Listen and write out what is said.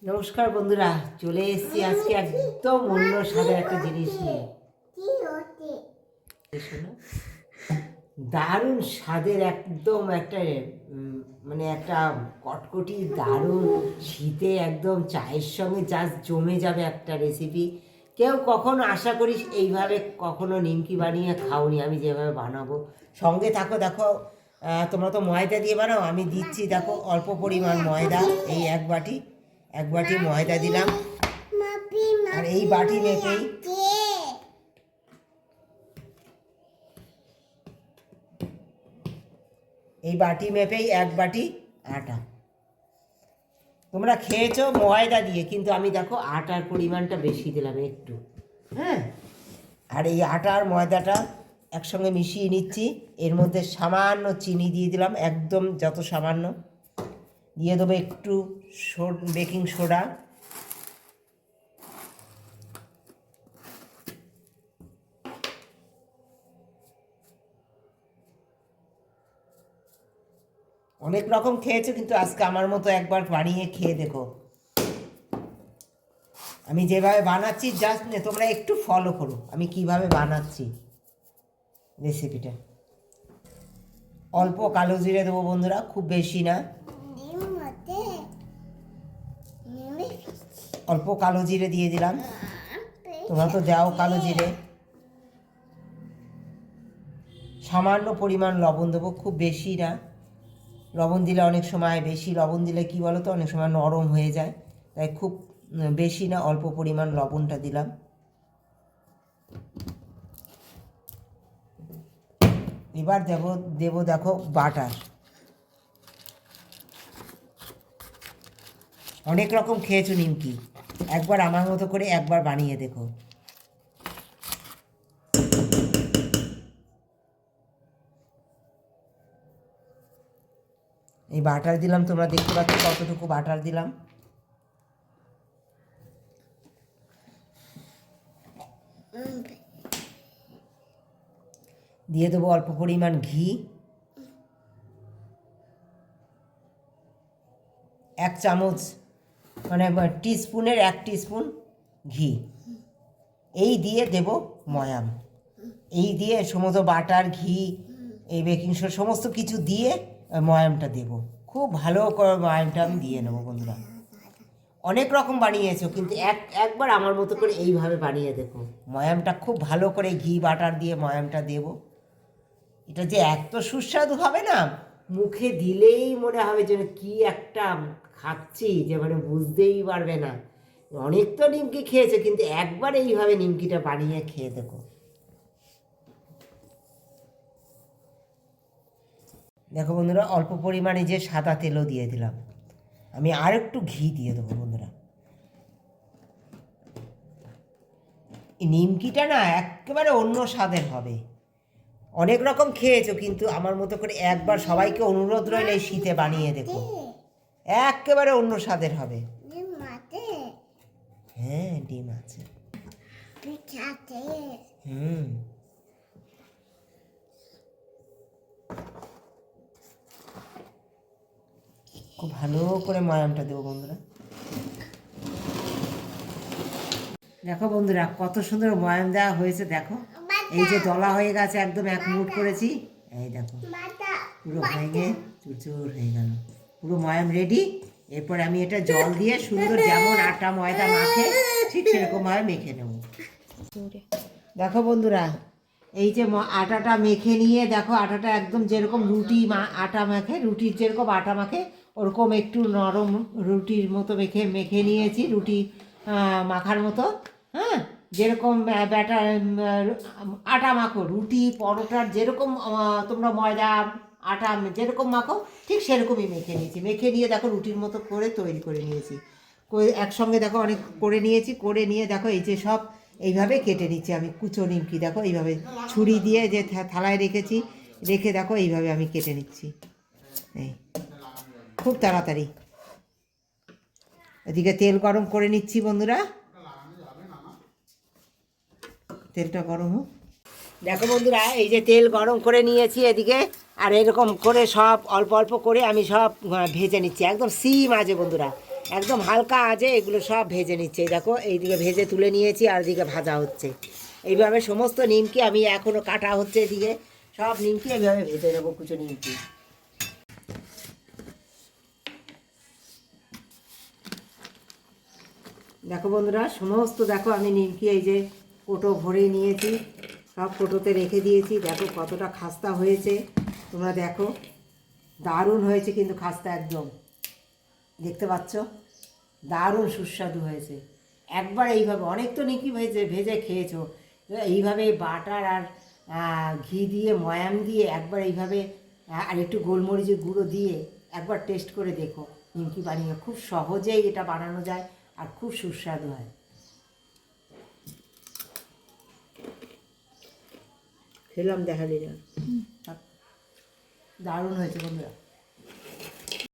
নমস্কার বন্ধুরা, চলে এসেছি আজকে একদম অন্য স্বাদের একটা জিনিস নিয়ে। শোনো, দারুণ স্বাদের একদম একটা মানে একটা কটকটি দারুণ শীতে একদম চায়ের সঙ্গে জাস্ট জমে যাবে একটা রেসিপি। কেউ কখনো আশা করিস এইভাবে কখনো নিমকি বানিয়ে খাওনি, আমি যেভাবে বানাবো। সঙ্গে থাকো, দেখো তোমরা তো ময়দা দিয়ে বানাও, আমি দিচ্ছি দেখো অল্প পরিমাণ ময়দা। এই এক বাটি ময়দা দিলাম, আর এই বাটি মেপেই এক বাটি আটা। তোমরা খেয়েছো ময়দা দিয়ে, কিন্তু আমি দেখো আটার পরিমাণটা বেশি দিলাম একটু। হ্যাঁ, আর এই আটা আর ময়দাটা একসঙ্গে মিশিয়ে নিচ্ছি। এর মধ্যে সামান্য চিনি দিয়ে দিলাম, একদম যত সামান্য। দিয়ে দেবো একটু বেকিং সোডা, অনেক রকম খেয়েছো, কিন্তু আজকে আমার মতো একবার বানিয়ে খেয়ে দেখো। আমি যেভাবে বানাচ্ছি জাস্ট তোমরা একটু ফলো করো আমি কিভাবে বানাচ্ছি রেসিপিটা। অল্প কালো জিরে দেবো বন্ধুরা, খুব বেশি না। অল্প কালো জিরে দিয়ে দিলাম, তোমরা তো দাও কালো জিরে। সামান্য পরিমাণ লবণ দেবো, খুব বেশি না। লবণ দিলে অনেক সময়, বেশি লবণ দিলে কি বলো তো, অনেক সময় নরম হয়ে যায়, তাই খুব বেশি না, অল্প পরিমাণ লবণটা দিলাম। এবার দেবো দেখো বাটার। অনেক রকম খেয়েছো নিমকি, একবার আমার মতো করে একবার বানিয়ে দেখো। এই বাটার দিলাম, তোমরা দেখতে পাচ্ছ কতটুকু বাটার দিলাম। দিয়ে দেবো অল্প পরিমাণ ঘি, 1 চামচ, মানে টিস্পুনের 1 টিস্পুন ঘি। এই দিয়ে দেব ময়াম, এই দিয়ে সমস্ত বাটার, ঘি, এই বেকিং সোডা সমস্ত কিছু দিয়ে ময়ামটা দেব। খুব ভালো করে ময়ামটা আমি দিয়ে নেবো বন্ধুরা। অনেক রকম বানিয়েছো, কিন্তু একবার আমার মতো করে এইভাবে বানিয়ে দেখো। ময়ামটা খুব ভালো করে ঘি বাটার দিয়ে ময়ামটা দেব। এটা যে এত সুস্বাদু হবে না, মুখে দিলেই মনে হবে যেন কি একটা খাচ্ছি, যে মানে বুঝতেই পারবে না। অনেক তো নিমকি খেয়েছে, কিন্তু একবার এইভাবে নিমকিটা বানিয়ে খেয়ে দেখো। দেখো বন্ধুরা, অল্প পরিমাণে যে সাদা তেলও দিয়ে দিলাম, আমি আর একটু ঘি দিয়ে দেবো বন্ধুরা। এই নিমকিটা না একেবারে অন্য স্বাদের হবে। অনেক রকম খেয়েছো, কিন্তু আমার মতো করে একবার সবাইকে অনুরোধ রইল এই শীতে বানিয়ে দেখো, একেবারে অন্য স্বাদের হবে। হ্যাঁ, ডিম আছে। খুব ভালো করে ময়ামটা দেবো বন্ধুরা। দেখো বন্ধুরা, কত সুন্দর ময়াম দেওয়া হয়েছে। দেখো এই যে দলা হয়ে গেছে, একদম 1 মুঠ করেছি। এই দেখো পুরো ভেঙে চুরচুর হয়ে গেল, পুরো ময়াম রেডি। এরপর আমি এটা জল দিয়ে সুন্দর, যেমন আটা ময়দা মাখে ঠিক সেরকমভাবে মেখে নেব। দেখো বন্ধুরা, এই যে আটাটা মেখে নিয়ে দেখো, আটাটা একদম যেরকম রুটি আটা মাখে, রুটির যেরকম আটা মাখে ওরকম একটু নরম রুটির মতো মেখে নিয়েছি, রুটি মাখার মতো। হ্যাঁ, যেরকম ব্যাটার আটা মাখো, রুটি পরোটার যেরকম তোমরা ময়দা আটা যেরকম মাখো ঠিক সেরকমই মেখে নিয়েছি। মেখে নিয়ে দেখো রুটির মতো করে তৈরি করে নিয়েছি। একসঙ্গে দেখো অনেক করে নিয়েছি, করে নিয়ে দেখো এই যে সব এইভাবে কেটে নিচ্ছি আমি। কুচো নিমকি দেখো এইভাবে ছুরি দিয়ে যে থালায় রেখেছি, রেখে দেখো এইভাবে আমি কেটে নিচ্ছি। এই খুব তাড়াতাড়ি। এদিকে তেল গরম করে নিচ্ছি বন্ধুরা, তেলটা গরম হোক। দেখো বন্ধুরা, এই যে তেল গরম করে নিয়েছি এদিকে, আর এরকম করে সব অল্প অল্প করে আমি সব ভেজে নিচ্ছি। একদম সিম আছে বন্ধুরা, একদম হালকা আঁচে এগুলো সব ভেজে নিচ্ছে। এই দেখো এইদিকে ভেজে তুলে নিয়েছি আর এদিকে ভাজা হচ্ছে। এইভাবে সমস্ত নিমকি আমি এখনও কাটা হচ্ছে, এদিকে সব নিমকি এইভাবে ভেজে নেবো, কুচো নিমকি। দেখো বন্ধুরা, সমস্ত দেখো আমি নিমকি এই যে কোটো ভরে নিয়েছি, সব কোটোতে রেখে দিয়েছি। দেখো কতটা খাস্তা হয়েছে তোমরা দেখো, দারুণ হয়েছে কিন্তু খাস্তা একদম, দেখতে পাচ্ছ দারুণ সুস্বাদু হয়েছে। একবার এইভাবে অনেক তো নিমকি ভেজে ভেজে খেয়েছো, এইভাবে বাটার আর ঘি দিয়ে ময়াম দিয়ে একবার এইভাবে আর একটু গোলমরিচের গুঁড়ো দিয়ে একবার টেস্ট করে দেখো। নিমকি বানিয়ে খুব সহজেই এটা বানানো যায় আর খুব সুস্বাদু হয়। খেলাম দেখালি না, দারুণ হয়েছে বন্ধুরা।